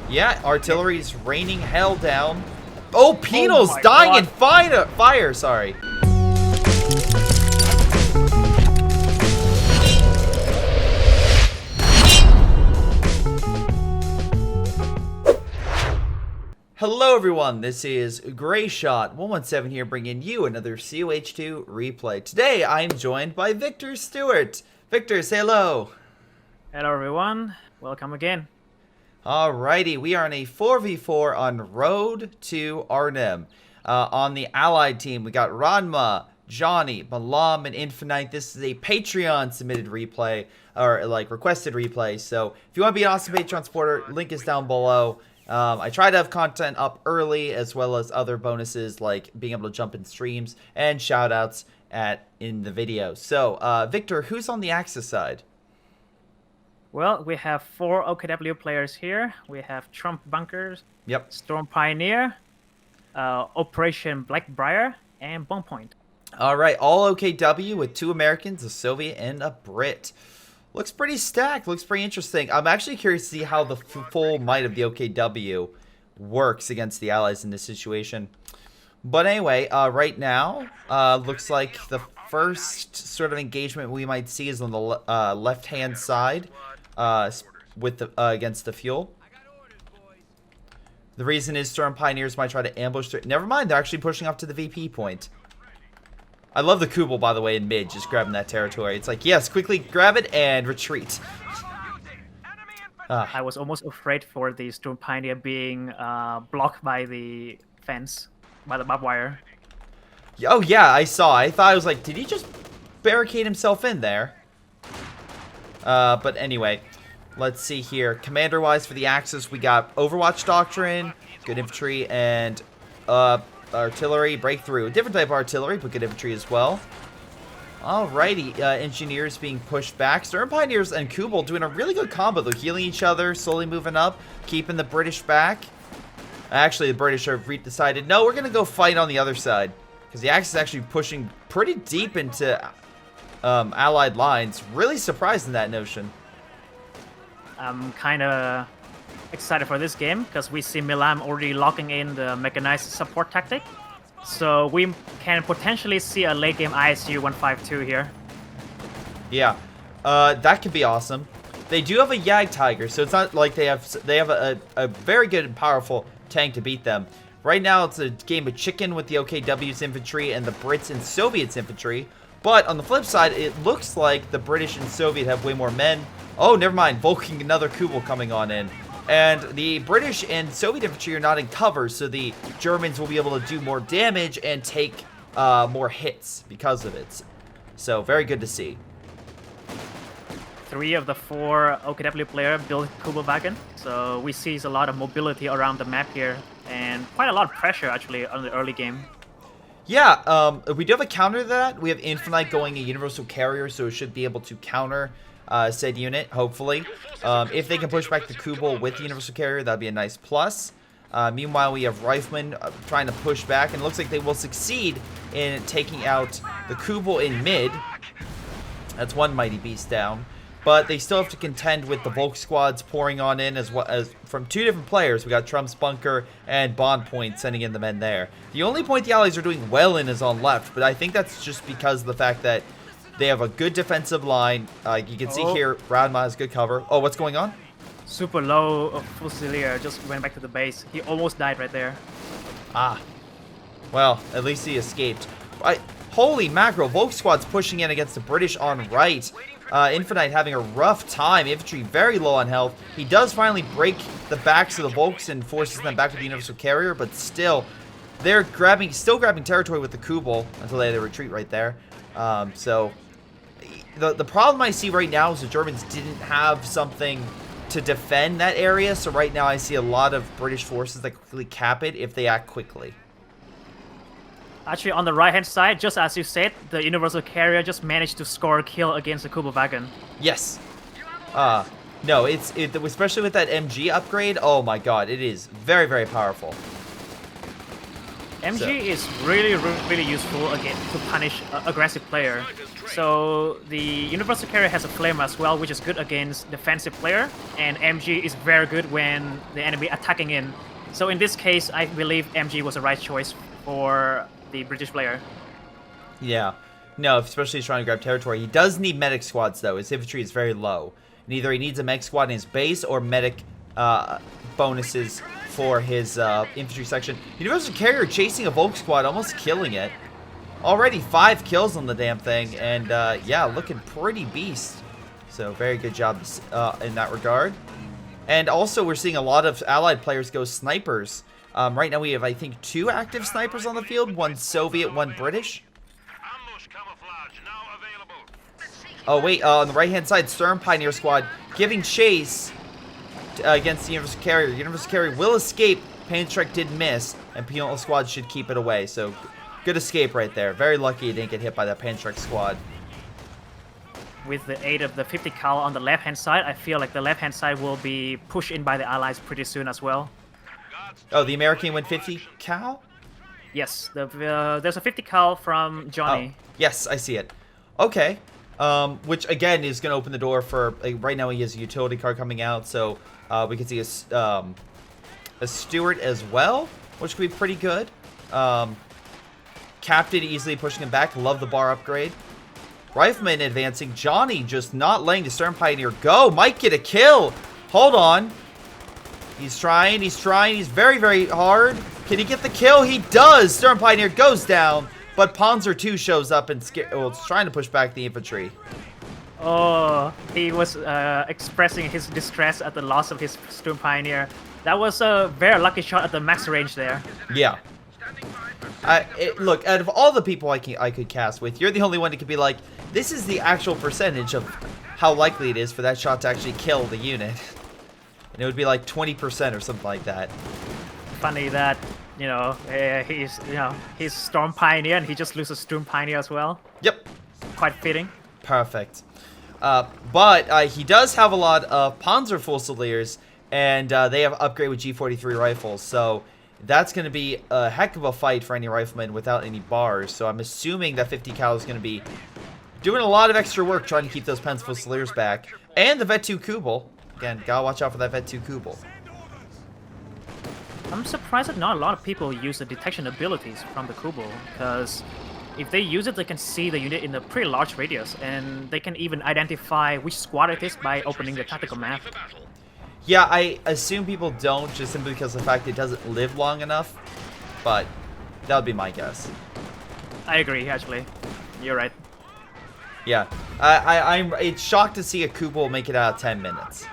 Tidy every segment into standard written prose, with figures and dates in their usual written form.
Yeah, artillery's raining hell down. Oh, Penal's dying in fire, sorry. Hello everyone, this is Greyshot 117 here bringing you another COH2 replay. Today I am joined by Victor Stewart. Victor, say hello. Hello everyone, welcome again. Alrighty, we are on a 4v4 on Road to Arnhem. On the allied team, we got Ranma, Johnny, Milam, and Infinite. This is a Patreon submitted replay, or like requested replay. So if you want to be an awesome Patreon supporter, link is down below. I try to have content up early as well as other bonuses like being able to jump in streams and shoutouts in the video. So Victor, who's on the Axis side? Well, we have 4 OKW players here. We have Trump Bunkers, Yep, Storm Pioneer, Operation Blackbriar, and Bomb Point. All right, all OKW with 2 Americans, a Soviet, and a Brit. Looks pretty stacked. Looks pretty interesting. I'm actually curious to see how the full might of the OKW works against the Allies in this situation. But anyway, right now, looks like the first sort of engagement we might see is on the left-hand side with the against the fuel. The reason is Storm Pioneers might try to ambush through. Never mind, they're actually pushing up to the VP point. I love the Kubel, by the way, in mid, just grabbing that territory. It's like, yes, quickly grab it and retreat. I was almost afraid for the Storm Pioneer being blocked by the fence, by the barbed wire. Oh, yeah, I saw. I thought, I was like, did he just barricade himself in there? But anyway, let's see here. Commander-wise for the Axis, we got Overwatch Doctrine, good infantry, and artillery breakthrough. Different type of artillery, but good infantry as well. Alrighty, engineers being pushed back. Storm Pioneers and Kubel doing a really good combo. They're healing each other, slowly moving up, keeping the British back. Actually, the British have decided, no, we're going to go fight on the other side. Because the Axis is actually pushing pretty deep into Allied lines. Really surprised in that notion. I'm kind of excited for this game because we see Milam already locking in the mechanized support tactic. So we can potentially see a late game ISU 152 here. Yeah, that could be awesome. They do have a Yag Tiger, so it's not like they have a very good and powerful tank to beat them. Right now, it's a game of chicken with the OKW's infantry and the Brits and Soviets infantry. But on the flip side, it looks like the British and Soviet have way more men. Oh, never mind. Volking another Kubel coming on in. And the British and Soviet infantry are not in cover, so the Germans will be able to do more damage and take more hits because of it. So, very good to see. 3 of the 4 OKW players build Kubelwagen, so we see a lot of mobility around the map here, and quite a lot of pressure actually on the early game. Yeah, we do have a counter to that. We have Infinite going a Universal Carrier, so it should be able to counter said unit, hopefully. If they can push back the Kubel with the Universal Carrier, that'd be a nice plus. Meanwhile, we have Rifleman trying to push back, and it looks like they will succeed in taking out the Kubel in mid. That's one mighty beast down. But they still have to contend with the Volk squads pouring on in as well as from 2 different players. We got Trump's Bunker and Bond Point sending in the men there. The only point the Allies are doing well in is on left, but I think that's just because of the fact that they have a good defensive line. You can see here, Radma has good cover. Oh, what's going on? Super low Fusilier just went back to the base. He almost died right there. Ah. Well, at least he escaped. Holy mackerel, Volk squad's pushing in against the British on right. Infinite having a rough time. Infantry very low on health. He does finally break the backs of the Volks and forces them back to the Universal Carrier, but still, they're still grabbing territory with the Kubel until they retreat right there. So, the problem I see right now is the Germans didn't have something to defend that area, so right now I see a lot of British forces that quickly cap it if they act quickly. Actually, on the right-hand side, just as you said, the Universal Carrier just managed to score a kill against the Kubelwagen. Yes. No, especially with that MG upgrade, oh my god, it is very, very powerful. MG is really, really useful again to punish aggressive player. So the Universal Carrier has a Flame as well, which is good against defensive player, and MG is very good when the enemy attacking in. So in this case, I believe MG was the right choice for the British player. Yeah. No, especially if he's trying to grab territory. He does need medic squads, though. His infantry is very low. And either he needs a medic squad in his base or medic bonuses for his infantry section. Universal Carrier chasing a Volk squad, almost killing it. Already 5 kills on the damn thing. And, yeah, looking pretty beast. So, very good job in that regard. And also, we're seeing a lot of allied players go snipers. Right now, we have, I think, 2 active snipers on the field. 1 Soviet, 1 British. Oh, wait, on the right-hand side, Sturm Pioneer Squad giving chase against the Universal Carrier. Universal Carrier will escape. PyroShark did miss, and Penal Squad should keep it away. So, good escape right there. Very lucky it didn't get hit by that PyroShark squad. With the aid of the 50 cal on the left-hand side, I feel like the left-hand side will be pushed in by the allies pretty soon as well. Oh, the American went 50 cal? Yes, there's a 50 cal from Johnny. Oh, yes, I see it. Okay. Which, again, is going to open the door for... right now, he has a utility card coming out, so we can see a Steward as well, which could be pretty good. Captain easily pushing him back. Love the bar upgrade. Rifleman advancing. Johnny just not letting the Sturm Pioneer go. Might get a kill. Hold on. He's trying. He's trying. He's very, very hard. Can he get the kill? He does. Sturm Pioneer goes down. But Panzer II shows up and it's trying to push back the infantry. Oh, he was expressing his distress at the loss of his Sturm Pioneer. That was a very lucky shot at the max range there. Yeah. Look, out of all the people I could cast with, you're the only one that could be like, this is the actual percentage of how likely it is for that shot to actually kill the unit. And it would be like 20% or something like that. Funny that, he's Storm Pioneer and he just loses Storm Pioneer as well. Yep. Quite fitting. Perfect. But he does have a lot of Panzer Fusiliers, and they have upgrade with G43 rifles, so that's going to be a heck of a fight for any rifleman without any bars. So I'm assuming that 50 cal is going to be doing a lot of extra work trying to keep those Panzer Fusiliers back. And the Vet 2 Kubel. Again, gotta watch out for that Vet 2 Kubel. I'm surprised that not a lot of people use the detection abilities from the Kubel, because if they use it, they can see the unit in a pretty large radius, and they can even identify which squad it is by opening the tactical map. Yeah, I assume people don't, just simply because of the fact it doesn't live long enough, but that would be my guess. I agree, actually. You're right. Yeah, it's shocked to see a Kubel make it out of 10 minutes.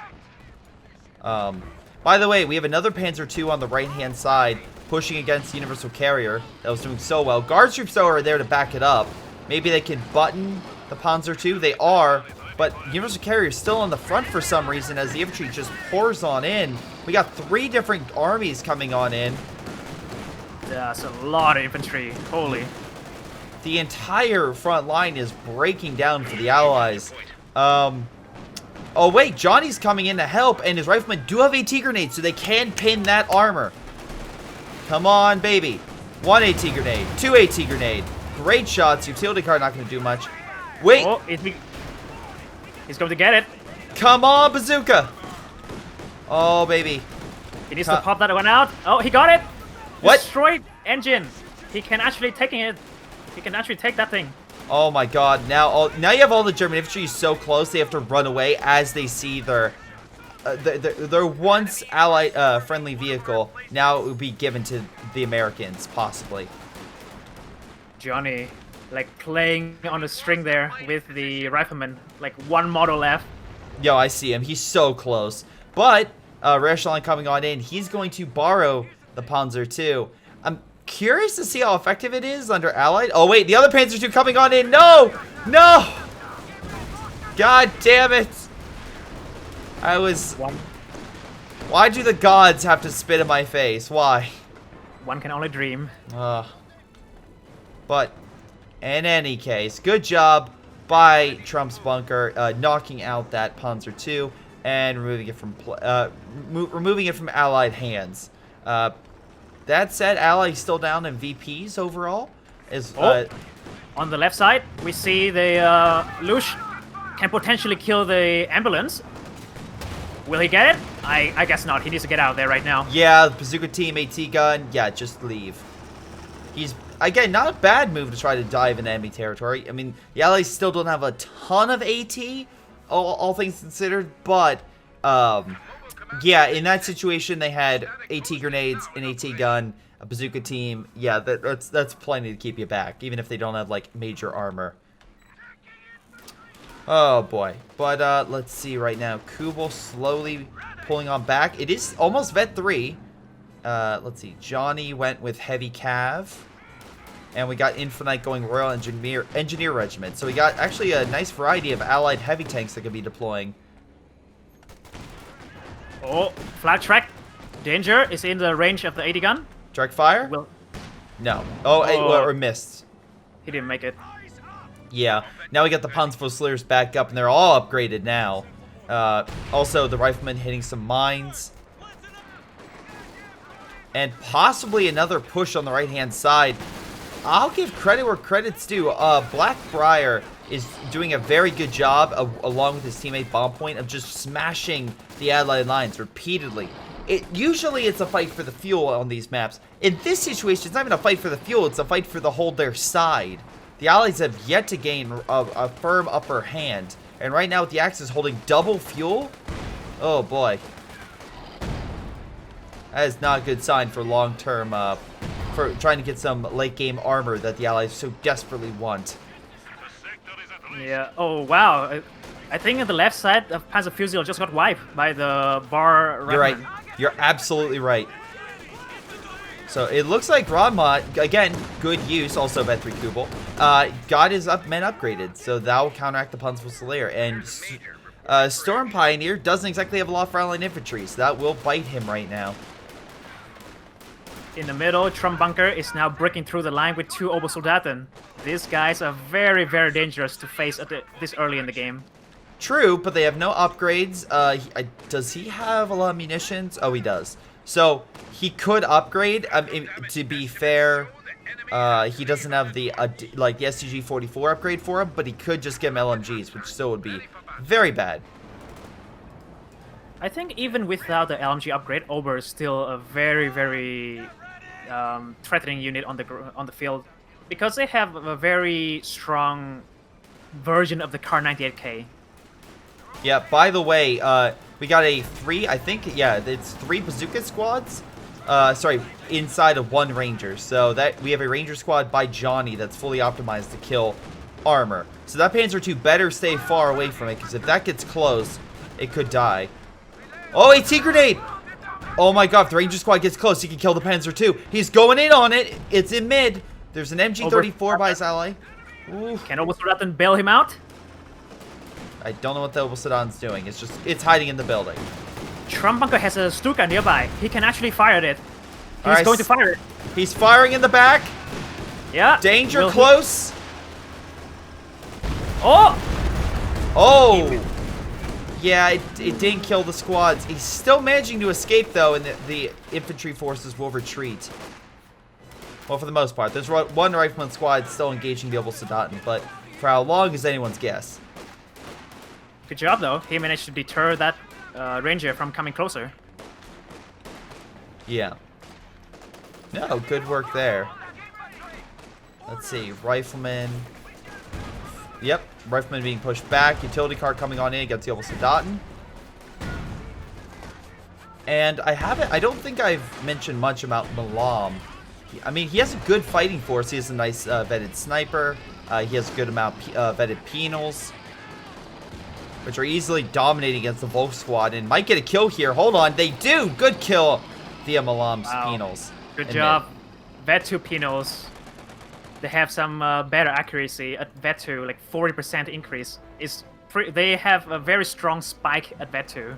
By the way, we have another Panzer II on the right-hand side pushing against the Universal Carrier that was doing so well. Guard troops, though, are there to back it up. Maybe they can button the Panzer II. They are, but Universal Carrier is still on the front for some reason as the infantry just pours on in. We got 3 different armies coming on in. That's a lot of infantry. Holy. The entire front line is breaking down for the Allies. Oh, wait, Johnny's coming in to help, and his riflemen do have AT grenades, so they can pin that armor. Come on, baby. 1 AT grenade, 2 AT grenade. Great shots. Utility card not going to do much. Wait. Oh, he's going to get it. Come on, bazooka. Oh, baby. He needs to pop that one out. Oh, he got it. What? Destroyed engine. He can actually take it. He can actually take that thing. Oh my god, now you have all the German infantry so close they have to run away as they see their once allied friendly vehicle now it would be given to the Americans, possibly. Johnny, like playing on a string there with the rifleman, like one model left. Yo, I see him. He's so close. But Rare Echelon coming on in, he's going to borrow the Panzer II. I'm curious to see how effective it is under Allied. Oh, wait, the other Panzer II coming on in. No! No! God damn it. Why do the gods have to spit in my face? Why? One can only dream. But, in any case, good job by Trump's bunker, knocking out that Panzer II and removing it from Allied hands. That said, Ally's still down in VPs overall. On the left side, we see the Lush can potentially kill the ambulance. Will he get it? I guess not. He needs to get out of there right now. Yeah, bazooka team, AT gun. Yeah, just leave. He's, again, not a bad move to try to dive into enemy territory. I mean, the Allies still don't have a ton of AT, all things considered, but, yeah, in that situation, they had AT grenades, an AT gun, a bazooka team. Yeah, that's plenty to keep you back, even if they don't have, like, major armor. Oh, boy. But, let's see right now. Kubel slowly pulling on back. It is almost Vet 3. Let's see. Johnny went with Heavy Cav. And we got Infinite going Royal Engineer Regiment. So we got actually a nice variety of allied heavy tanks that could be deploying. Oh, flag track. Danger is in the range of the 80 gun. Direct fire? No. Oh, or missed. He didn't make it. Yeah. Now we got the Panzerfusiliers back up, and they're all upgraded now. Also, the Riflemen hitting some mines. And possibly another push on the right-hand side. I'll give credit where credit's due. Blackbriar is doing a very good job, along with his teammate Bombpoint, of just smashing the Allied lines repeatedly. Usually it's a fight for the fuel on these maps. In this situation, it's not even a fight for the fuel, it's a fight for the hold their side. The Allies have yet to gain a firm upper hand. And right now with the Axis holding double fuel, oh boy. That is not a good sign for long-term, for trying to get some late-game armor that the Allies so desperately want. Yeah, oh wow. I think on the left side of Panzerfusil just got wiped by the bar. You're right. You're absolutely right. So it looks like Rodmot, again, good use, also Vet 3 Kubel, got his men upgraded. So that will counteract the Panzerfusilier. And Storm Pioneer doesn't exactly have a lot for allied infantry, so that will bite him right now. In the middle, Trump Bunker is now breaking through the line with 2 Obersoldaten. These guys are very, very dangerous to face at this early in the game. True, but they have no upgrades. Does he have a lot of munitions? Oh, he does. So he could upgrade. To be fair, he doesn't have the the STG-44 upgrade for him, but he could just get him LMGs, which still would be very bad. I think even without the LMG upgrade, Ober is still a very, very threatening unit on the field, because they have a very strong version of the Kar 98K. Yeah, by the way, we got a 3, I think, yeah, it's 3 bazooka squads. Sorry, inside of 1 ranger. So that we have a ranger squad by Johnny that's fully optimized to kill armor. So that Panzer II better stay far away from it, because if that gets close, it could die. Oh, AT grenade! Oh my god, if the ranger squad gets close, he can kill the Panzer II. He's going in on it. It's in mid. There's an MG34 by his ally. Ooh. Can Obersoldaten bail him out? I don't know what the Obersoldaten's doing. It's hiding in the building. Trump Bunker has a Stuka nearby. He can actually fire it. He's going to fire it. He's firing in the back. Yeah. Danger close. Oh! Oh! Yeah, it didn't kill the squads. He's still managing to escape, though, and the infantry forces will retreat. Well, for the most part. There's 1 rifleman squad still engaging the Obersoldaten, but for how long is anyone's guess. Good job, though. He managed to deter that ranger from coming closer. Yeah. No, good work there. Let's see. Rifleman. Yep. Rifleman being pushed back. Utility car coming on in against the Obersoldaten. And I don't think I've mentioned much about Milam. I mean, he has a good fighting force. He has a nice vetted sniper. He has a good amount of vetted penals, which are easily dominating against the Volk squad, and might get a kill here. Hold on, they do! Good kill via Milam's penals. Good job. Vet 2 penals. They have some better accuracy at Vet 2, like 40% increase. They have a very strong spike at Vet 2.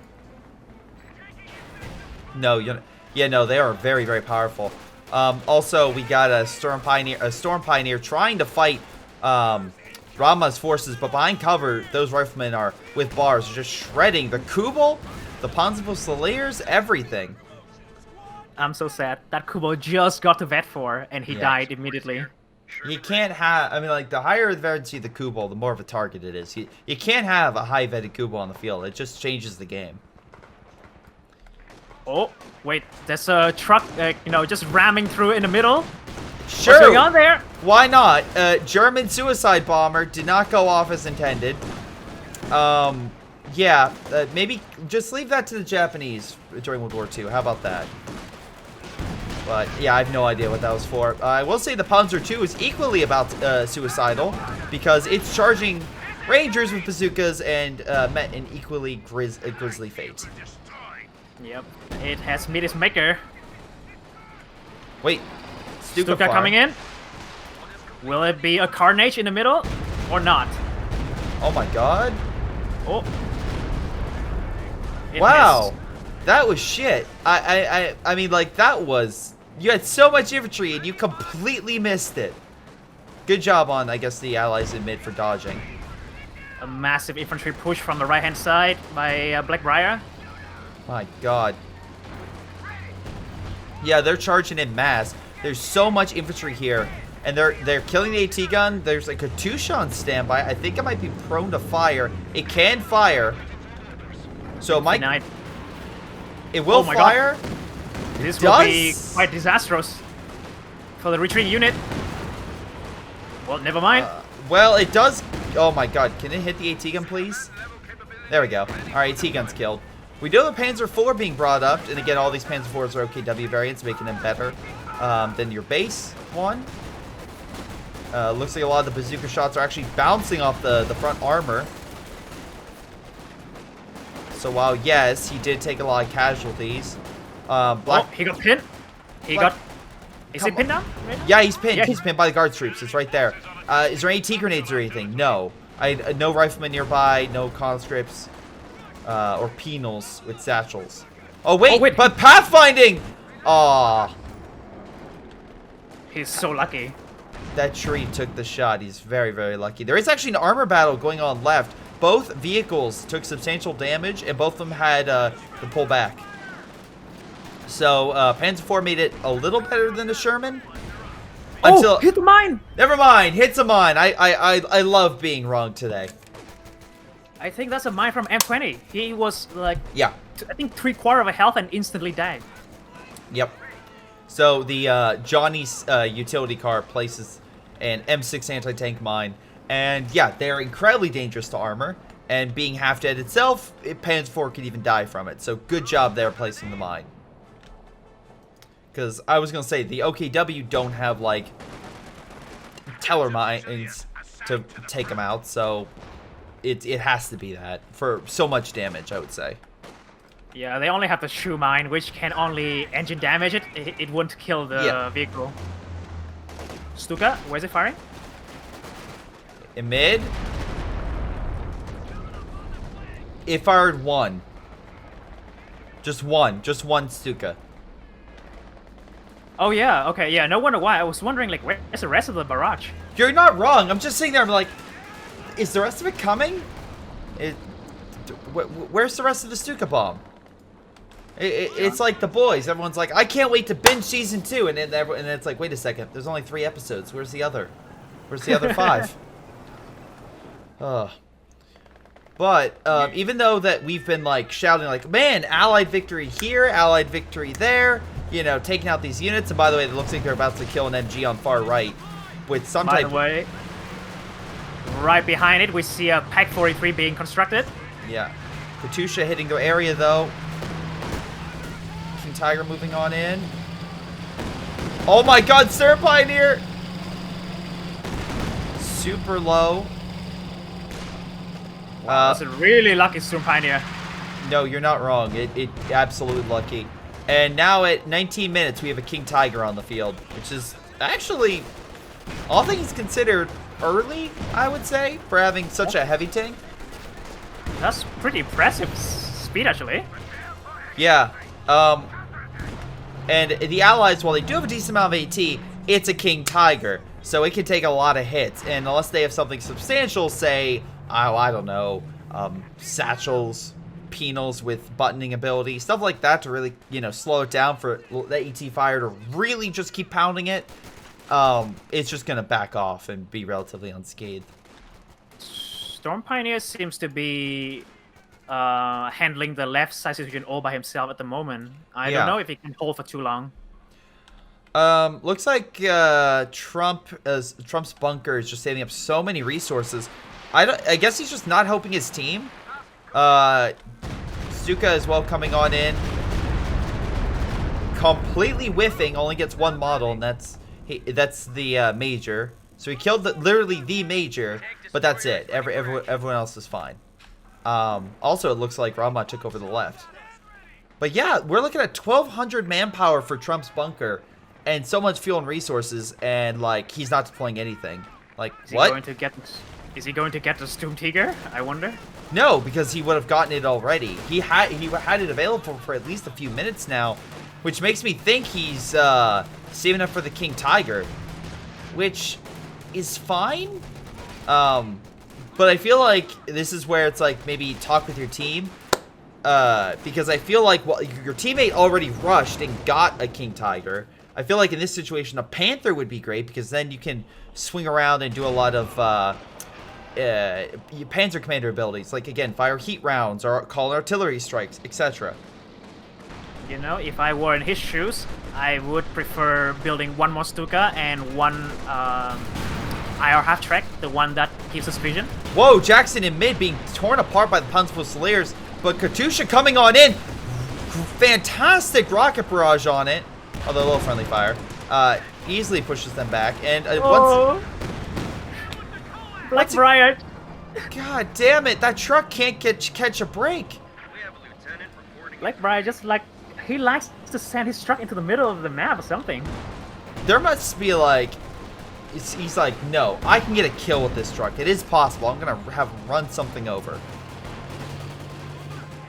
No, yeah, no, they are very, very powerful. Also, we got a Storm Pioneer trying to fight Rama's forces, but behind cover, those riflemen are with bars, just shredding the Kubel, the Panzerfusiliers, everything. I'm so sad. That Kubo just got to vet 4 and he Yeah. died immediately. You can't have, I mean, like, the higher the verdancy of the Kubo, the more of a target it is. You can't have a high vetted Kubo on the field. It just changes the game. Oh, wait, there's a truck, just ramming through in the middle. Sure. What's going on there? Why not? German suicide bomber did not go off as intended. Yeah, maybe just leave that to the Japanese during World War II. How about that? But, yeah, I have no idea what that was for. I will say the Panzer II is equally about suicidal because it's charging Rangers with bazookas and met an equally grisly fate. Yep, it has met its maker. Wait, Stuka coming in. Will it be a carnage in the middle or not? Oh my god. Oh. It Wow. missed. That was shit. I mean, like, that was... You had so much infantry and you completely missed it. Good job on, I guess, the allies in mid for dodging. A massive infantry push from the right-hand side by Blackbriar. My god. Yeah, they're charging in mass. There's so much infantry here. And they're killing the AT gun. There's a Katusha on standby. I think it might be prone to fire. It can fire. So it might... Denied. It will Oh my fire. God. This will be quite disastrous for the retreating unit. Well, never mind. Well, it does... Oh my god. Can it hit the AT gun, please? There we go. Alright, AT gun's killed. We do have a Panzer IV being brought up. And again, all these Panzer IVs are OKW variants, making them better than your base one. Looks like a lot of the bazooka shots are actually bouncing off the front armor. So while, yes, he did take a lot of casualties. He got pinned. Is he pinned down? Right now? Yeah, he's pinned. Yeah, he's pinned by the guard troops. It's right there. Is there any T grenades or anything? No. No riflemen nearby. No conscripts. Or penals with satchels. Oh wait, but pathfinding! Aw. He's so lucky. That tree took the shot. He's very, very lucky. There is actually an armor battle going on left. Both vehicles took substantial damage, and both of them had to pull back. So, Panzer IV made it a little better than the Sherman. Oh, hit the mine! Never mind, hits a mine. I love being wrong today. I think that's a mine from M20. He was like, Yeah. I think 3/4 of a health and instantly died. Yep. So the Johnny's utility car places an M6 anti-tank mine, and yeah, they're incredibly dangerous to armor. And being half dead itself, Panzer IV could even die from it. So good job there placing the mine. Because I was gonna say the OKW don't have like teller mines to take them out, so it has to be that for so much damage, I would say. Yeah, they only have the shoe mine, which can only engine damage it. It won't kill the vehicle. Stuka, where's it firing? In mid. It fired one. Just one Stuka. Oh yeah, okay, yeah, no wonder why. I was wondering, like, where's the rest of the barrage? You're not wrong. I'm just sitting there, I'm like, is the rest of it coming? Where's the rest of the Stuka bomb? It's like The Boys. Everyone's like, I can't wait to binge season 2. And then it's like, wait a second. There's only 3 episodes. Where's the other? Where's the other 5? But even though that we've been like shouting like, man, Allied victory here, Allied victory there, you know, taking out these units. And by the way, it looks like they're about to kill an MG on far right with some type. By the way, right behind it, we see a Pack 43 being constructed. Yeah. Katusha hitting the area though. King Tiger moving on in. Oh my god, Sir Pioneer! Super low. Wow, that's a really lucky Storm Pioneer. No, you're not wrong. It absolutely lucky. And now at 19 minutes, we have a King Tiger on the field, which is actually, all things considered, early, I would say, for having such a heavy tank. That's pretty impressive speed, actually. Yeah. And the Allies, while they do have a decent amount of AT, it's a King Tiger, so it can take a lot of hits. And unless they have something substantial, say, oh, I don't know, satchels, penals with buttoning ability, stuff like that to really, you know, slow it down for the ET fire to really just keep pounding it. It's just gonna back off and be relatively unscathed. Storm Pioneer seems to be handling the left side situation all by himself at the moment. I don't know if he can hold for too long. Looks like Trump's bunker is just saving up so many resources. I guess he's just not helping his team. Stuka as well coming on in, completely whiffing. Only gets one model, and that's the major. So he killed literally the major, but that's it. Everyone else is fine. Also, it looks like Rama took over the left. But yeah, we're looking at 1,200 manpower for Trump's bunker, and so much fuel and resources, and like he's not deploying anything. Like what? Is he going to get the Stoom Tiger? I wonder. No, because he would have gotten it already. He had it available for at least a few minutes now, which makes me think he's saving up for the King Tiger, which is fine. But I feel like this is where it's like maybe talk with your team, because I feel like your teammate already rushed and got a King Tiger. I feel like in this situation a Panther would be great because then you can swing around and do a lot of Panzer Commander abilities, like again fire heat rounds or call artillery strikes, etc. You know, if I were in his shoes, I would prefer building one more Stuka and one IR half track, the one that gives us vision. Whoa, Jackson in mid being torn apart by the Punchful Slayers, but Katusha coming on in. Fantastic rocket barrage on it, although a little friendly fire. Easily pushes them back, and once. Blackbriar. God damn it! That truck can't catch a break. Blackbriar just like he likes to send his truck into the middle of the map or something. There must be like, he's like, no, I can get a kill with this truck. It is possible. I'm gonna have him run something over.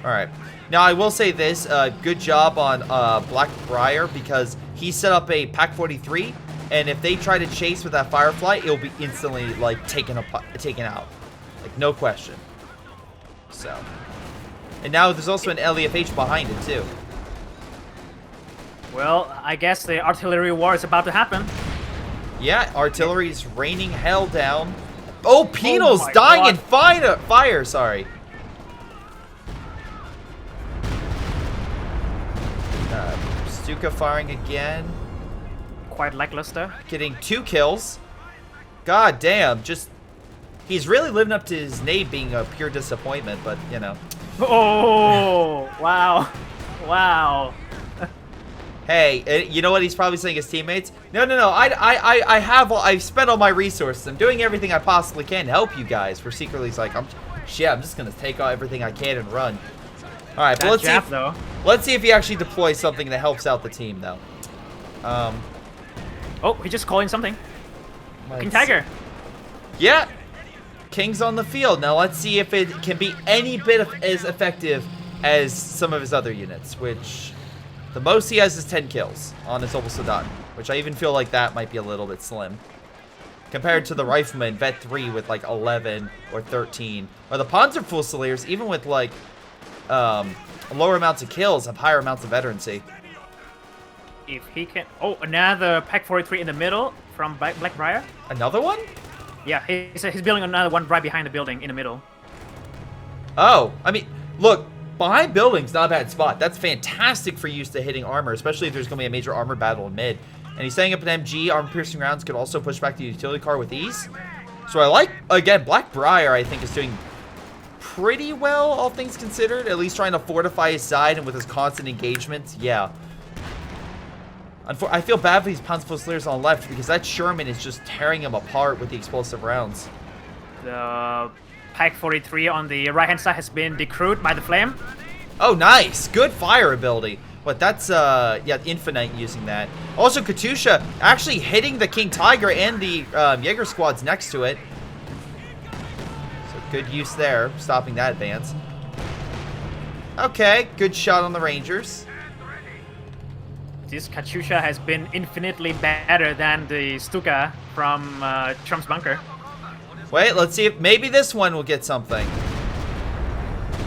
All right. Now I will say this: good job on Blackbriar because he set up a Pack 43, and if they try to chase with that Firefly, it'll be instantly like taken out, like no question. So, and now there's also an LEFH behind it too. Well, I guess the artillery war is about to happen. Yeah, artillery's raining hell down. Oh, Penal's dying in fire. Sorry. Stuka firing again. Quite lackluster. Getting 2 kills. God damn, he's really living up to his name being a pure disappointment, but you know. Oh, wow. Wow. Hey, you know what he's probably saying to his teammates? No, I've spent all my resources. I'm doing everything I possibly can to help you guys. Where secretly he's like, I'm just gonna take out everything I can and run. All right, but let's see if he actually deploys something that helps out the team, though. Oh, he just calling something. King Tiger. Yeah, King's on the field. Now let's see if it can be any bit as effective as some of his other units, which the most he has is 10 kills on his Opal Sadat, which I even feel like that might be a little bit slim compared to the Rifleman Vet 3 with like 11 or 13, or the Panzer Fusiliers even with like lower amounts of kills have higher amounts of veterancy. If he can... Oh, another Pack 43 in the middle from Blackbriar. Another one? Yeah, he's building another one right behind the building in the middle. Oh, I mean, look, behind buildings, not a bad spot. That's fantastic for use to hitting armor, especially if there's going to be a major armor battle in mid. And he's setting up an MG. Armor-piercing rounds could also push back the utility car with ease. So I like, again, Blackbriar, I think, is doing pretty well, all things considered. At least trying to fortify his side, and with his constant engagements, yeah. I feel bad for these Panzer Fusiliers on the left because that Sherman is just tearing him apart with the explosive rounds. The Pack 43 on the right-hand side has been decrewed by the flame. Oh, nice. Good fire ability. But that's, yeah, Infinite using that. Also, Katusha actually hitting the King Tiger and the Jaeger squads next to it. So good use there, stopping that advance. Okay, good shot on the Rangers. This Katusha has been infinitely better than the Stuka from Trump's bunker. Wait, let's see if maybe this one will get something.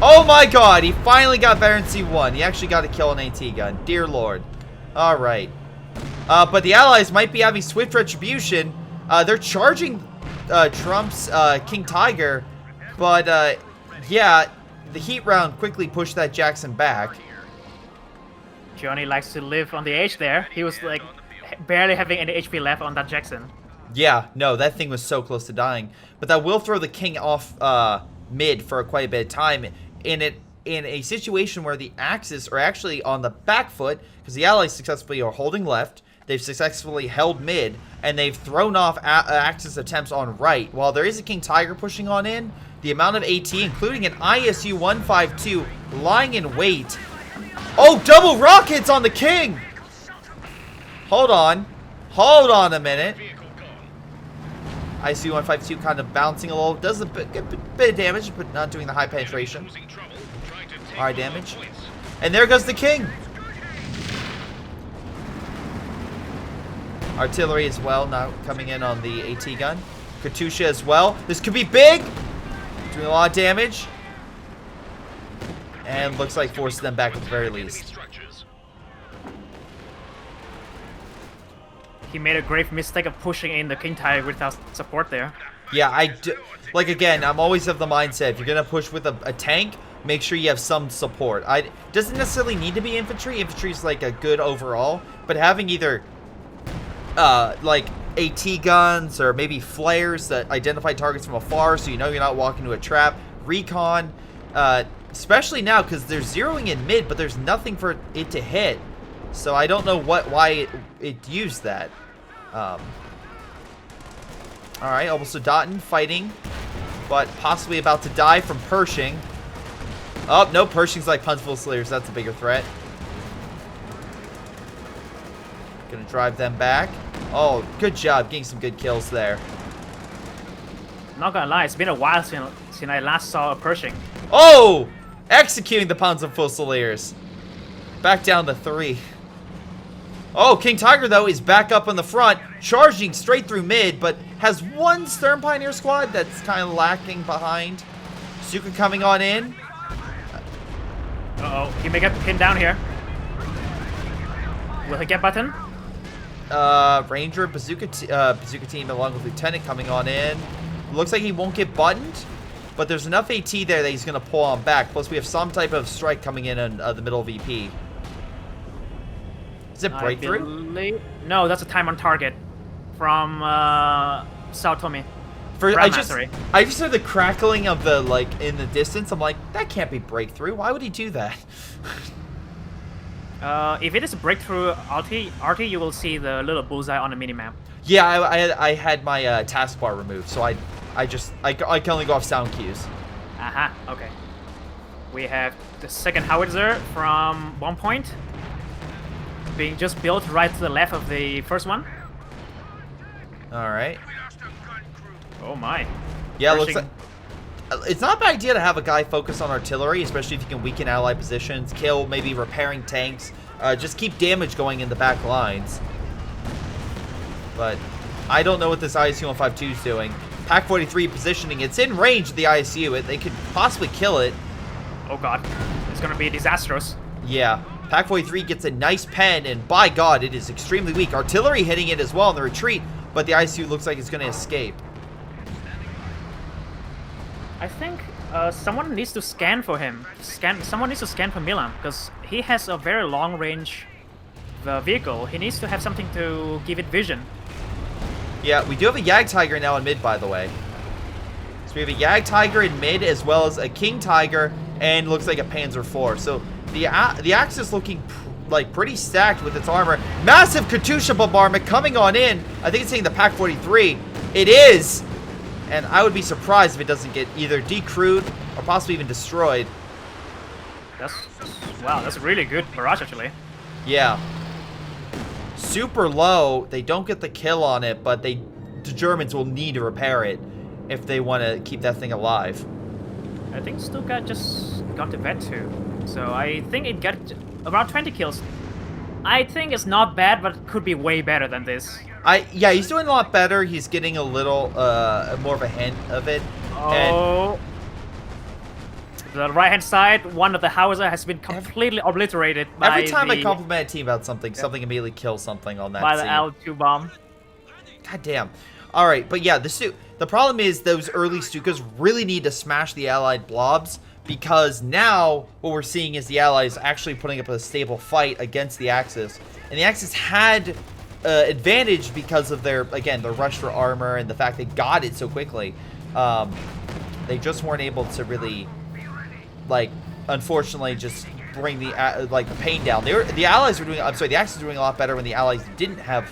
Oh my god, he finally got better in C1. He actually got a kill on AT gun. Dear lord. Alright. But the allies might be having swift retribution. They're charging Trump's King Tiger. But, yeah, the heat round quickly pushed that Jackson back. Johnny likes to live on the edge there. He was like barely having any HP left on that Jackson. Yeah, no, that thing was so close to dying. But that will throw the King off mid for quite a bit of time. In a situation where the Axis are actually on the back foot, because the allies successfully are holding left, they've successfully held mid, and they've thrown off Axis attempts on right. While there is a King Tiger pushing on in, the amount of AT, including an ISU 152 lying in wait. Oh, double rockets on the King! Hold on. Hold on a minute. ISU 152 kind of bouncing a little. Does a bit of damage, but not doing the high penetration. High damage. And there goes the King. Artillery as well, now coming in on the AT gun. Katusha as well. This could be big. Doing a lot of damage. And looks like forces them back at the very least. He made a grave mistake of pushing in the King Tiger without support there. Yeah, like again, I'm always of the mindset, if you're going to push with a tank, make sure you have some support. Doesn't necessarily need to be infantry. Infantry is like a good overall, but having either like AT guns or maybe flares that identify targets from afar so you know you're not walking into a trap, recon, especially now because they're zeroing in mid, but there's nothing for it to hit. So I don't know why it used that. Alright, also Dotton fighting, but possibly about to die from Pershing. Oh, no, Pershing's like Punchful Slayers. That's a bigger threat. Gonna drive them back. Oh, good job getting some good kills there. Not gonna lie, it's been a while since I last saw a Pershing. Oh! Executing the Punchful Fusiliers. Back down to 3. Oh, King Tiger, though, is back up on the front, charging straight through mid, but has one Stern Pioneer squad that's kind of lacking behind. Suka coming on in. Uh-oh, he may get pinned down here. Will he get button? Ranger, Bazooka team along with Lieutenant coming on in. Looks like he won't get buttoned, but there's enough AT there that he's going to pull on back. Plus, we have some type of strike coming in on the middle VP. Is it breakthrough? No, that's a time on target from Sao Tome. I just heard the crackling of the, like, in the distance. I'm like, that can't be breakthrough. Why would he do that? If it is a breakthrough RT, you will see the little bullseye on the minimap. Yeah, I had my taskbar removed, so I can only go off sound cues. Aha, okay. We have the second howitzer from 1 point, being just built right to the left of the first one. Alright. Oh my. Yeah, looks like it's not a bad idea to have a guy focus on artillery, especially if you can weaken ally positions, kill, maybe repairing tanks, just keep damage going in the back lines. But I don't know what this ISU 152 is doing. Pac 43 positioning, it's in range of the ISU, they could possibly kill it. Oh god, it's gonna be disastrous. Yeah, Pac 43 gets a nice pen, and by god, it is extremely weak. Artillery hitting it as well in the retreat, but the ISU looks like it's gonna escape. I think someone needs to scan for him. Someone needs to scan for Milam, because he has a very long range vehicle. He needs to have something to give it vision. Yeah, we do have a Yag Tiger now in mid, by the way. So we have a Yag Tiger in mid, as well as a King Tiger, and looks like a Panzer IV. So the Axis looking like pretty stacked with its armor. Massive Katusha bombardment coming on in. I think it's hitting the Pac 43. It is! And I would be surprised if it doesn't get either decrewed or possibly even destroyed. Wow, that's a really good barrage, actually. Yeah. Super low. They don't get the kill on it, but the Germans will need to repair it if they want to keep that thing alive. I think Stuka just got the vet too. So I think it got around 20 kills. I think it's not bad, but could be way better than this. Yeah, he's doing a lot better. He's getting a little more of a hint of it. Oh. The right-hand side, one of the houses has been completely obliterated by Every time I compliment a team about something, something immediately kills something on that by the scene. L2 bomb. God damn. All right, but yeah, the problem is those early Stukas really need to smash the allied blobs, because now what we're seeing is the allies actually putting up a stable fight against the Axis. And the Axis had advantage because of their rush for armor and the fact they got it so quickly. They just weren't able to really, like, unfortunately, just bring the the pain down. The allies were doing. I'm sorry, the Axis were doing a lot better when the allies didn't have.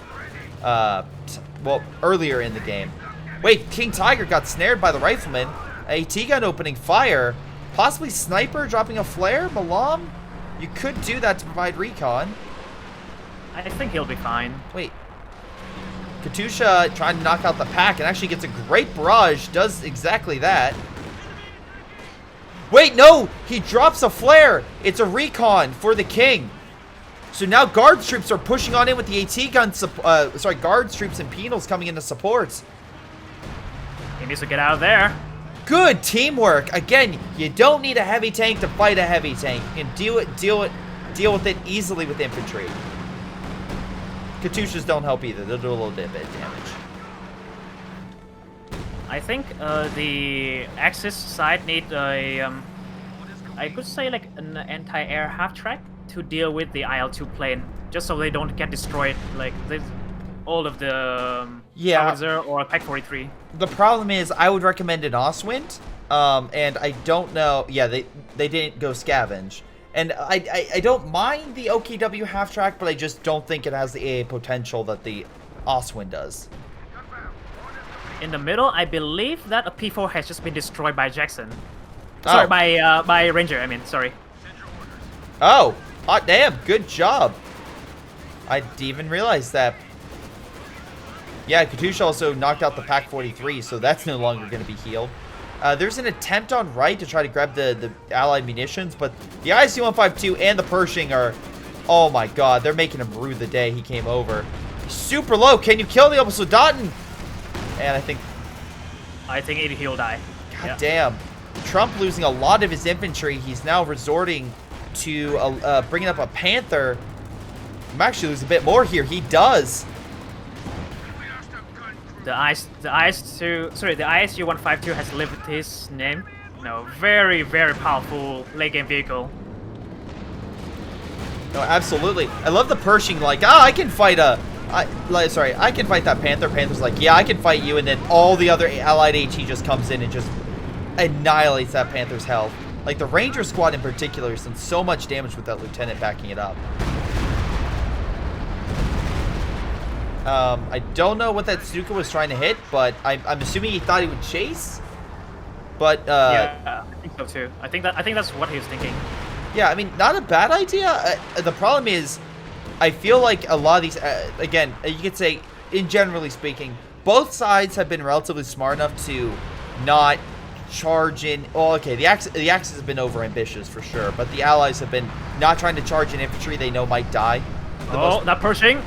Well, earlier in the game. Wait, King Tiger got snared by the rifleman. AT gun opening fire. Possibly sniper dropping a flare. Milam, you could do that to provide recon. I think he'll be fine. Wait. Katusha trying to knock out the pack and actually gets a great barrage. Does exactly that. Wait, no! He drops a flare. It's a recon for the king. So now guards troops are pushing on in with the AT gun. Guards troops and penals coming into support. He needs to get out of there. Good teamwork. Again, you don't need a heavy tank to fight a heavy tank. You can deal with it easily with infantry. Katyushas don't help either. They'll do a little bit of damage. I think the Axis side need a, I could say like an anti-air half-track to deal with the IL-2 plane, just so they don't get destroyed like all of the howitzer or Pack-43. The problem is I would recommend an Oswind, and I don't know. Yeah, they didn't go scavenge. And I don't mind the OKW half-track, but I just don't think it has the AA potential that the Oswind does. In the middle, I believe that a P4 has just been destroyed by Jackson. Sorry, by Ranger, I mean, sorry. Oh, hot damn, good job. I didn't even realize that. Yeah, Katusha also knocked out the Pack-43, so that's no longer going to be healed. There's an attempt on right to try to grab the allied munitions, but the IC-152 and the Pershing are, oh my god, they're making him rue the day he came over. Super low. Can you kill the Soldaten? And I think he'll die. God damn. Trump losing a lot of his infantry. He's now resorting to bringing up a Panther. I'm actually losing a bit more here. He does. The ISU-152 has lived his name. No, very, very powerful late game vehicle. No, absolutely. I love the Pershing, like, I can fight I can fight that Panther. Panther's like, yeah, I can fight you, and then all the other allied AT just comes in and just annihilates that Panther's health. Like, the Ranger squad in particular has done so much damage with that lieutenant backing it up. I don't know what that Stuka was trying to hit, but I'm assuming he thought he would chase. But yeah, I think so too. I think that's what he was thinking. Yeah, I mean, not a bad idea. The problem is, I feel like a lot of these, again, you could say, in generally speaking, both sides have been relatively smart enough to not charge in. Well, okay, the Axis has been over ambitious for sure, but the Allies have been not trying to charge in infantry they know might die. That Pershing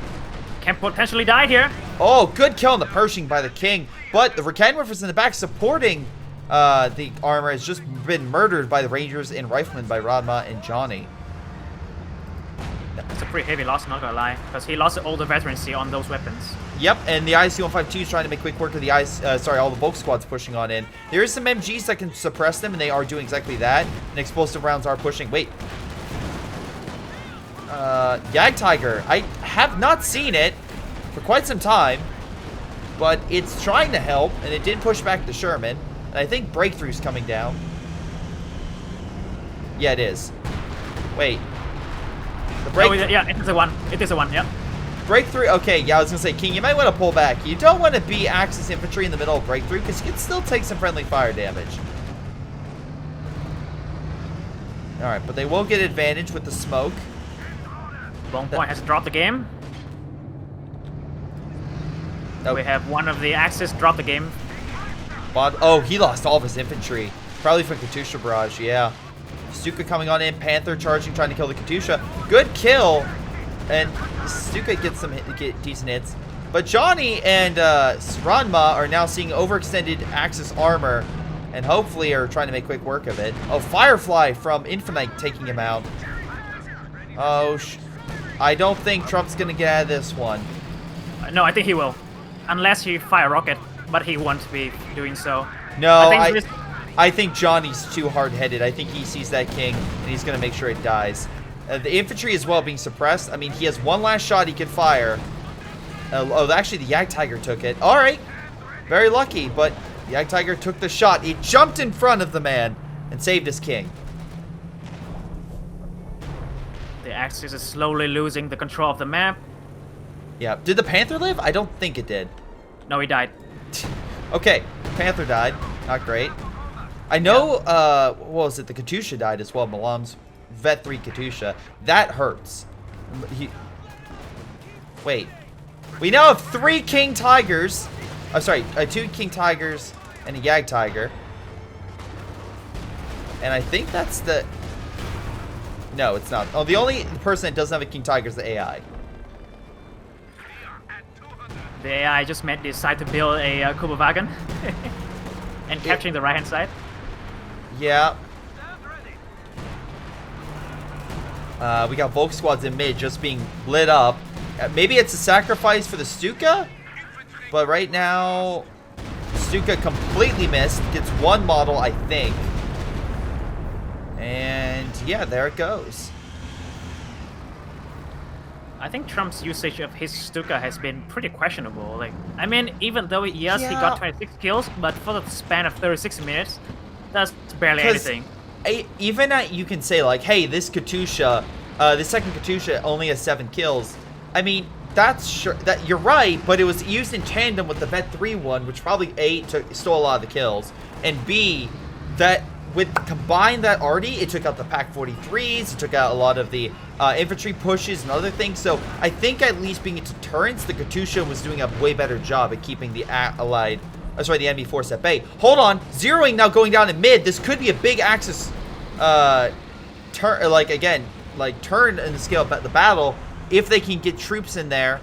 can potentially die here. Oh, good kill on the Pershing by the King, but the Kenwerfers in the back supporting the armor has just been murdered by the Rangers and Riflemen by Radma and Johnny. It's a pretty heavy loss, not gonna lie, because he lost all the veterancy on those weapons. Yep, and the IC-152 is trying to make quick work of the all the Volk squads pushing on in. There is some MGs that can suppress them, and they are doing exactly that. And explosive rounds are pushing. Wait. Yag Tiger. I have not seen it for quite some time, but it's trying to help, and it did push back the Sherman. And I think Breakthrough's coming down. Yeah, it is. Wait. Yeah, it is a one. It is a one, yeah. Breakthrough, okay, yeah, I was gonna say, King, you might want to pull back. You don't want to be Axis infantry in the middle of Breakthrough, because you can still take some friendly fire damage. Alright, but they will get advantage with the smoke. Wrong point has dropped the game. Nope. We have one of the Axis drop the game. Oh, he lost all of his infantry. Probably from Katusha Barrage, yeah. Stuka coming on in, Panther charging, trying to kill the Katusha. Good kill. And Stuka gets some decent hits. But Johnny and Ranma are now seeing overextended Axis armor. and hopefully are trying to make quick work of it. Oh, Firefly from Infinite taking him out. Oh, I don't think Trump's gonna get out of this one. No, I think he will. Unless he fire rocket, but he won't be doing so. No, I think Johnny's too hard-headed. I think he sees that king, and he's gonna make sure it dies. The infantry as well being suppressed. I mean, he has one last shot he can fire. Oh, actually, the Yag Tiger took it. All right. Very lucky, but the Yag Tiger took the shot. He jumped in front of the man and saved his king. The Axis is slowly losing the control of the map. Yeah. Did the Panther live? I don't think it did. No, he died. Okay. Panther died. Not great. I know, what was it? The Katusha died as well. Milam's Vet 3 Katusha. That hurts. Wait. We now have 3 King Tigers. Oh, sorry. 2 King Tigers and a Yag Tiger. And I think that's the... No, it's not. Oh, the only person that doesn't have a King Tiger is the AI. The AI just decide to build a Kuba wagon and capturing the right-hand side. Yeah. We got Volk squads in mid just being lit up. Maybe it's a sacrifice for the Stuka? But right now, Stuka completely missed. Gets 1 model, I think. And yeah, there it goes. I think Trump's usage of his Stuka has been pretty questionable. Like, I mean, even though yes, he got 26 kills, but for the span of 36 minutes, that's barely anything. Even you can say like, hey, this Katusha, the second Katusha only has 7 kills. I mean, that's sure that you're right, but it was used in tandem with the Vet 3 one, which probably stole a lot of the kills, and B, that with combine that already, it took out the Pack 43s, it took out a lot of the infantry pushes and other things. So I think at least being a deterrence, the Katusha was doing a way better job at keeping the the enemy force at bay. Hold on, zeroing now going down in mid. This could be a big Axis turn, turn in the scale of the battle if they can get troops in there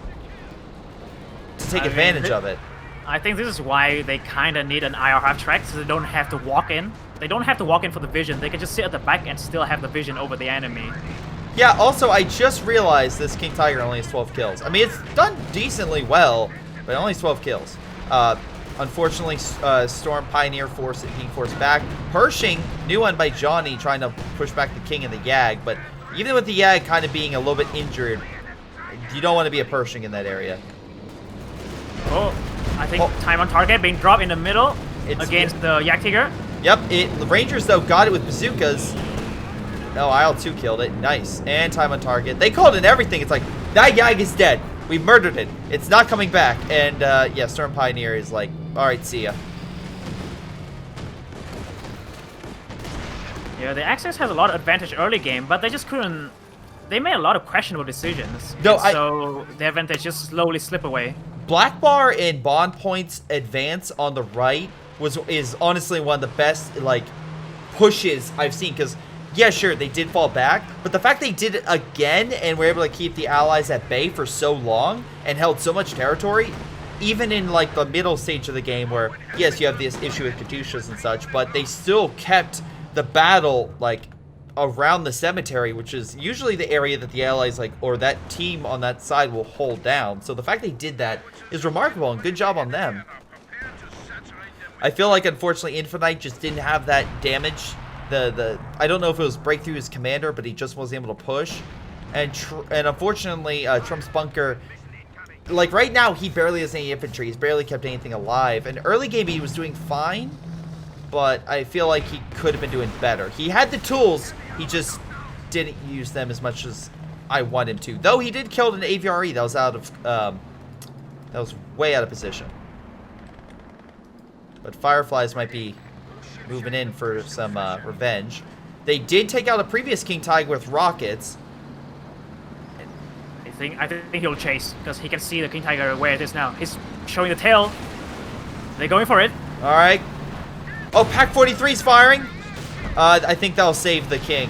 to take advantage of it. I think this is why they kind of need an IR half track, so they don't have to walk in. They don't have to walk in for the vision. They can just sit at the back and still have the vision over the enemy. Yeah, also, I just realized this King Tiger only has 12 kills. I mean, it's done decently well, but only has 12 kills. Unfortunately, Storm Pioneer being forced back. Pershing, new one by Johnny, trying to push back the King and the Yag. But even with the Yag kind of being a little bit injured, you don't want to be a Pershing in that area. Oh, I think time on target being dropped in the middle against the Yak Tiger. Yep, the Rangers, though, got it with bazookas. Oh, IL-2 killed it. Nice. And time on target. They called in everything. It's like, that Yag is dead. We murdered it. It's not coming back. And, yeah, Storm Pioneer is like, alright, see ya. Yeah, the Axis has a lot of advantage early game, but they just couldn't... They made a lot of questionable decisions. No, so the advantage just slowly slip away. Black Bar and Bond Point's advance on the right is honestly one of the best, like, pushes I've seen. Because, yeah, sure, they did fall back. But the fact they did it again and were able to keep the allies at bay for so long and held so much territory, even in, like, the middle stage of the game where, yes, you have this issue with Katyushas and such, but they still kept the battle, like, around the cemetery, which is usually the area that the allies, like, or that team on that side will hold down. So the fact they did that is remarkable, and good job on them. I feel like, unfortunately, Infinite just didn't have that damage. I don't know if it was breakthrough his commander, but he just wasn't able to push. And unfortunately, Trump's bunker, like, right now, he barely has any infantry. He's barely kept anything alive. And early game, he was doing fine, but I feel like he could have been doing better. He had the tools, he just didn't use them as much as I want him to. Though he did kill an AVRE that was that was way out of position. But Fireflies might be moving in for some revenge. They did take out a previous King Tiger with rockets. I think he'll chase because he can see the King Tiger where it is now. He's showing the tail. They're going for it. All right. Oh, Pack 43's firing. I think that'll save the King.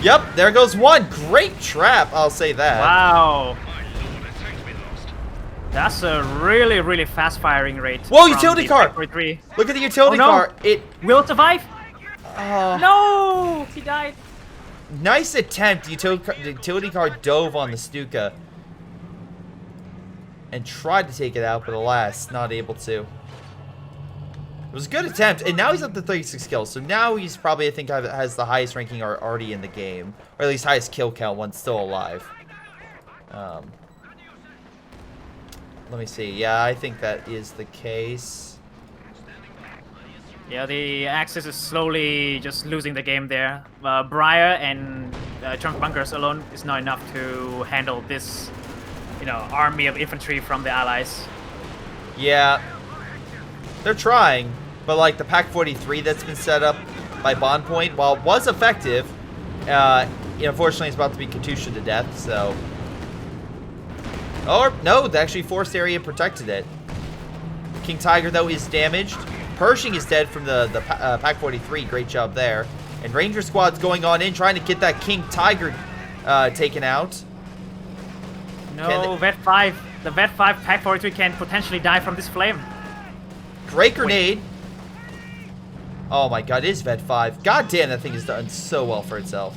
Yep, there goes one. Great trap, I'll say that. Wow. That's a really, really fast firing rate. Whoa, utility car! 43. Look at the utility Oh, no. car. It. Will it survive? No! He died. Nice attempt. The utility car dove on the Stuka and tried to take it out, but alas, not able to. It was a good attempt, and now he's up to 36 kills. So now he's probably, I think, has the highest ranking already in the game, or at least highest kill count once still alive. Let me see. Yeah, I think that is the case. Yeah, the Axis is slowly just losing the game there. Briar and Trunk Bunkers alone is not enough to handle this, army of infantry from the Allies. Yeah, they're trying, but like the Pak-43 that's been set up by Bond Point, while it was effective, unfortunately it's about to be Katusha to death, so... Oh, no, they actually forced area protected it. King Tiger, though, is damaged. Pershing is dead from the Pak-43. Great job there. And Ranger Squad's going on in, trying to get that King Tiger taken out. No, Vet-5. The Vet-5 Pak-43 can potentially die from this flame. Great grenade. Oh my god, it is Vet-5. God damn, that thing has done so well for itself.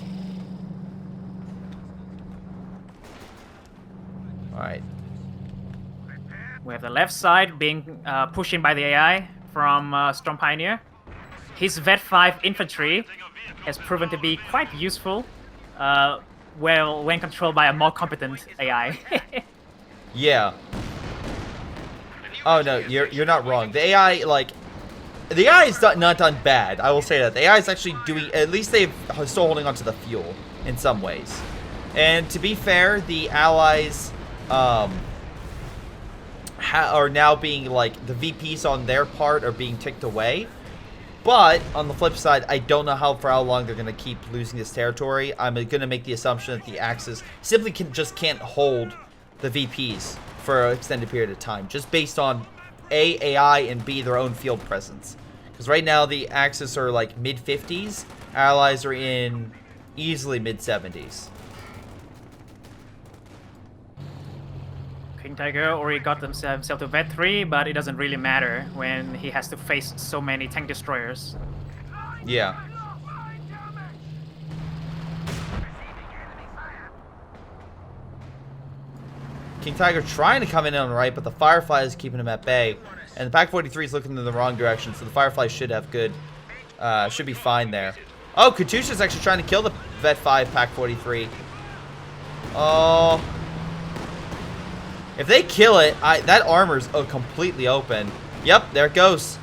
Alright. We have the left side being pushed in by the AI from Storm Pioneer. His Vet-5 infantry has proven to be quite useful when controlled by a more competent AI. Yeah. Oh no, you're not wrong. The AI, the AI is not done bad. I will say that. The AI is actually doing, at least they're still holding onto the fuel in some ways. And to be fair, the Allies are now being, the VPs on their part are being ticked away. But, on the flip side, I don't know for how long they're going to keep losing this territory. I'm going to make the assumption that the Axis simply just can't hold the VPs for an extended period of time, just based on A, AI, and B, their own field presence. Because right now, the Axis are, mid-50s. Allies are in easily mid-70s. King Tiger already got himself to Vet-3, but it doesn't really matter when he has to face so many tank destroyers. Yeah. King Tiger trying to come in on the right, but the Firefly is keeping him at bay. And the Pak-43 is looking in the wrong direction, so the Firefly should have should be fine there. Oh, Katusha's actually trying to kill the Vet-5 Pak-43. Oh... If they kill it, that armor's completely open. Yep, there it goes.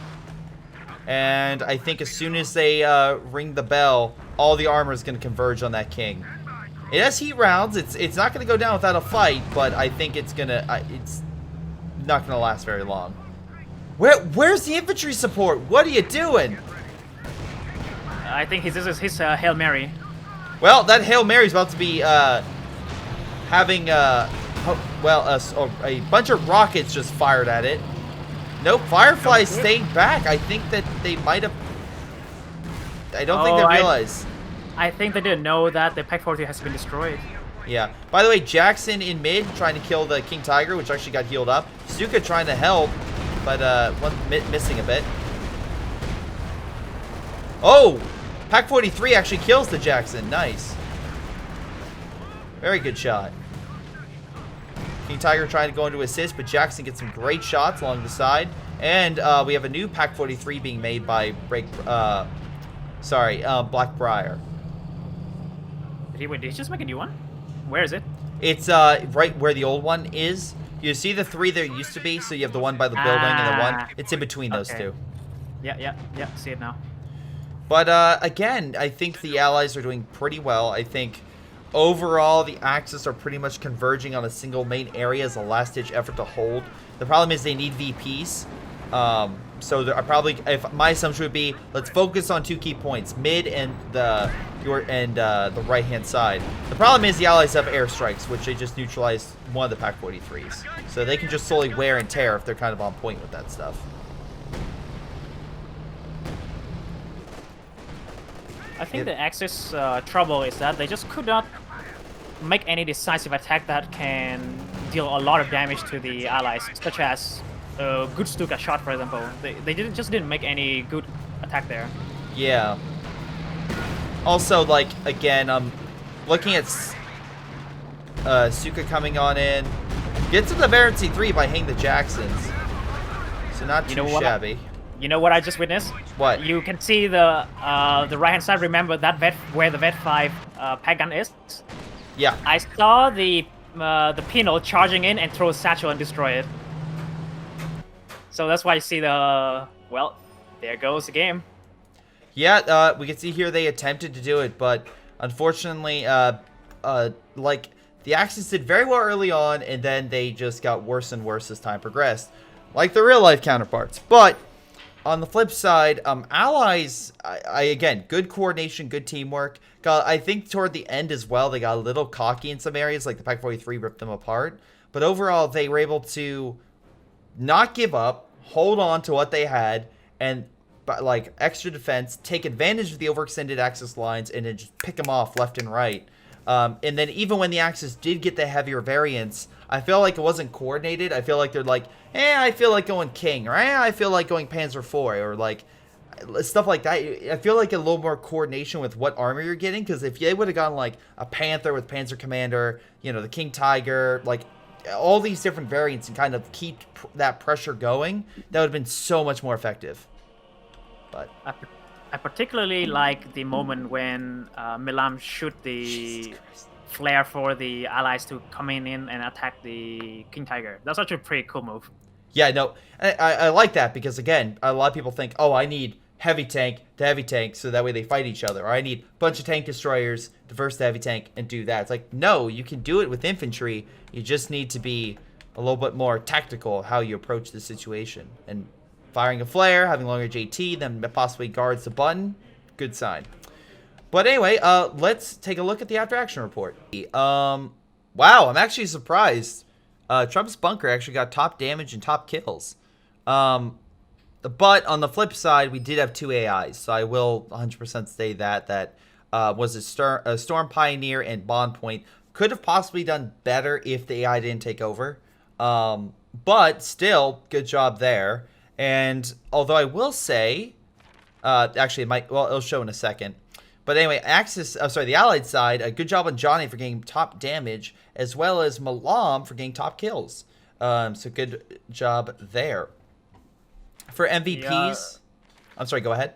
And I think as soon as they ring the bell, all the armor is going to converge on that king. It has heat rounds. It's not going to go down without a fight, but I think it's not going to last very long. Where's the infantry support? What are you doing? I think this is his Hail Mary. Well, that Hail Mary's about to be having a bunch of rockets just fired at it. Nope, Firefly stayed back. I think that they might have... I don't think they realized. I think they didn't know that the Pak-43 has been destroyed. Yeah. By the way, Jackson in mid trying to kill the King Tiger, which actually got healed up. Stuka trying to help, but missing a bit. Oh! Pak-43 actually kills the Jackson. Nice. Very good shot. King Tiger trying to go into assist, but Jackson gets some great shots along the side. And we have a new Pak-43 being made by Blackbriar. Did he just make a new one? Where is it? It's right where the old one is. You see the three there used to be, so you have the one by the building and the one. It's in between those two. Yeah, see it now. But again, I think the Allies are doing pretty well. I think overall, the Axis are pretty much converging on a single main area as a last-ditch effort to hold. The problem is they need VPs. So there are probably, if my assumption would be, let's focus on two key points, mid and the right-hand side. The problem is the Allies have airstrikes, which they just neutralized one of the Pak-43s. So they can just slowly wear and tear if they're kind of on point with that stuff. I think the Axis trouble is that they just could not make any decisive attack that can deal a lot of damage to the allies, such as good Stuka shot, for example. They didn't make any good attack there. Yeah. Also, like, again, looking at Suka coming on in. Gets to the Baron C3 by hitting the Jacksons. So not too shabby. You know what I just witnessed? What? You can see the right-hand side. Remember that where the Vet 5 pack gun is? Yeah. I saw the Pinot charging in and throw a satchel and destroy it. So that's why you see the... Well, there goes the game. Yeah, we can see here they attempted to do it, but unfortunately, like, the Axis did very well early on, and then they just got worse and worse as time progressed, like the real-life counterparts. But on the flip side, Allies, again, good coordination, good teamwork. I think toward the end as well, they got a little cocky in some areas, like the Pac-43 ripped them apart. But overall, they were able to not give up, hold on to what they had, and like extra defense, take advantage of the overextended Axis lines, and then just pick them off left and right. And then even when the Axis did get the heavier variants, I feel like it wasn't coordinated. I feel like they're like, I feel like going King, or I feel like going Panzer IV, or like stuff like that. I feel like a little more coordination with what armor you're getting, because if they would have gotten like a Panther with Panzer Commander, you know, the King Tiger, like all these different variants, and kind of keep that pressure going, that would have been so much more effective. But I particularly like the moment when Milam shoot the flare for the allies to come in and attack the King Tiger. That's actually a pretty cool move. Yeah, no, I like that, because again, a lot of people think, oh, I need heavy tank to heavy tank so that way they fight each other, or I need a bunch of tank destroyers to verse the heavy tank and do that. It's like, no, you can do it with infantry. You just need to be a little bit more tactical how you approach the situation. And firing a flare, having longer JT, then possibly guards the button, good sign. But anyway, let's take a look at the after action report. Wow, I'm actually surprised. Trump's bunker actually got top damage and top kills. But on the flip side, we did have 2 AIs, so I will 100% say that was a Storm Pioneer and Bond Point. Could have possibly done better if the AI didn't take over. But still, good job there. And although I will say, actually, it might, well, it'll show in a second. But anyway, the Allied side, a good job on Johnny for getting top damage, as well as Milam for getting top kills. So good job there. For MVPs, I'm sorry, go ahead.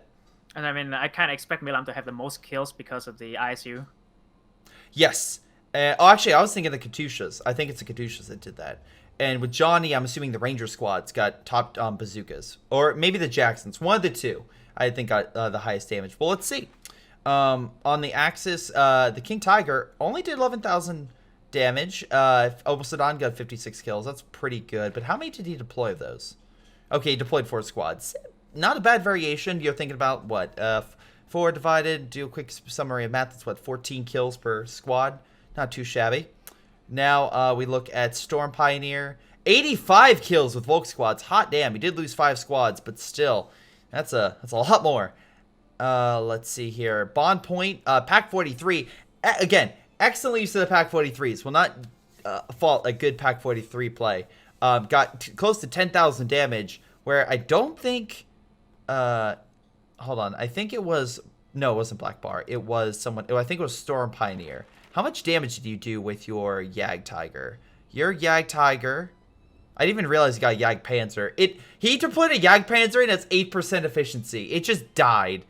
And I mean, I kind of expect Milam to have the most kills because of the ISU. Yes. Actually, I was thinking the Katyushas. I think it's the Katyushas that did that. And with Johnny, I'm assuming the Ranger squad's got top bazookas. Or maybe the Jacksons. One of the two, I think, got the highest damage. Well, let's see. On the Axis, the King Tiger only did 11,000 damage. Obosadon got 56 kills. That's pretty good. But how many did he deploy of those? Okay, he deployed 4 squads. Not a bad variation. You're thinking about, what, 4 divided, do a quick summary of math. That's, what, 14 kills per squad. Not too shabby. Now we look at Storm Pioneer. 85 kills with Volk squads. Hot damn. He did lose 5 squads, but still, that's a lot more. Let's see here. Bond Point, Pac-43. Again, excellent use of the Pac-43s. Will not fault a good Pac-43 play. Got close to 10,000 damage, where I don't think... hold on. I think it was... No, it wasn't Black Bar. It was someone... I think it was Storm Pioneer. How much damage did you do with your Yag Tiger? Your Yag Tiger... I didn't even realize you got a Yag Panzer. He deployed a Yag Panzer and it's 8% efficiency. It just died.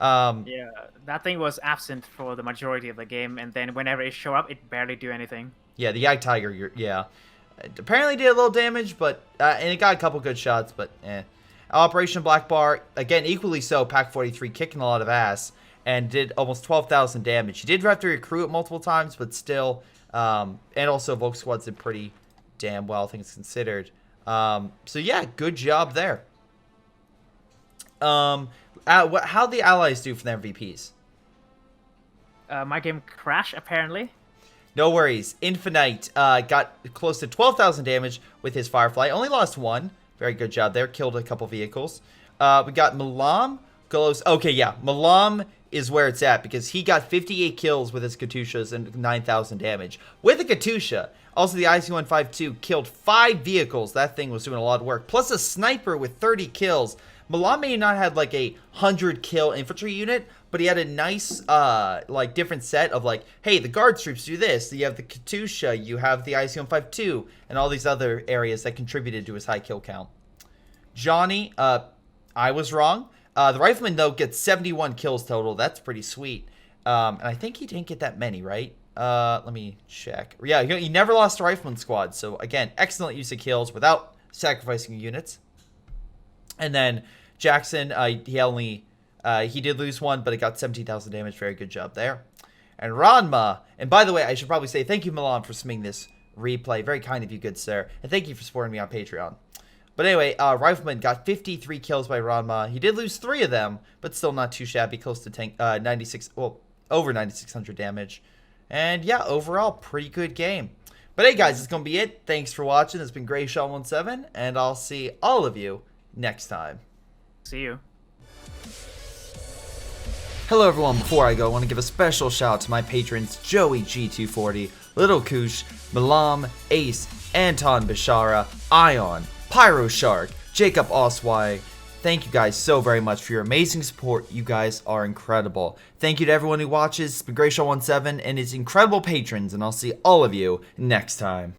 Yeah, that thing was absent for the majority of the game, and then whenever it showed up, it barely do anything. Yeah, the Yag Tiger, yeah. It apparently did a little damage, but and it got a couple good shots, but eh. Operation Black Bar, again, equally so, Pac-43 kicking a lot of ass, and did almost 12,000 damage. He did have to recruit multiple times, but still, and also Volk squads did pretty damn well, things considered. So yeah, good job there. How'd the Allies do for the MVPs? My game crashed, apparently. No worries. Infinite got close to 12,000 damage with his Firefly. Only lost 1. Very good job there. Killed a couple vehicles. We got Milam close. Okay, yeah. Milam is where it's at because he got 58 kills with his Katyushas and 9,000 damage. With the Katyusha, also the IC-152 killed 5 vehicles. That thing was doing a lot of work. Plus a sniper with 30 kills. Milam may not have like a 100 kill infantry unit, but he had a nice like different set of like, hey, the guard troops do this. You have the Katyusha, you have the IC-152, and all these other areas that contributed to his high kill count. Johnny, I was wrong. The rifleman, though, gets 71 kills total. That's pretty sweet. And I think he didn't get that many, right? Let me check. Yeah, he never lost a rifleman squad. So, again, excellent use of kills without sacrificing units. And then Jackson, he did lose one, but it got 17,000 damage. Very good job there. And Ranma, and by the way, I should probably say thank you, Milan, for submitting this replay. Very kind of you, good sir. And thank you for supporting me on Patreon. But anyway, Rifleman got 53 kills by Ranma. He did lose 3 of them, but still not too shabby. Close to 96, well, over 9,600 damage. And yeah, overall, pretty good game. But hey, guys, that's going to be it. Thanks for watching. It's been Greyshot17, and I'll see all of you next time. See you. Hello, everyone. Before I go, I want to give a special shout out to my patrons, Joey G240, Little Koosh, Milam, Ace, Anton, Bishara, Ion, PyroShark, Jakub Ocwieja. Thank you guys so very much for your amazing support. You guys are incredible. Thank you to everyone who watches. It's been Greyshot17 and his incredible patrons, and I'll see all of you next time.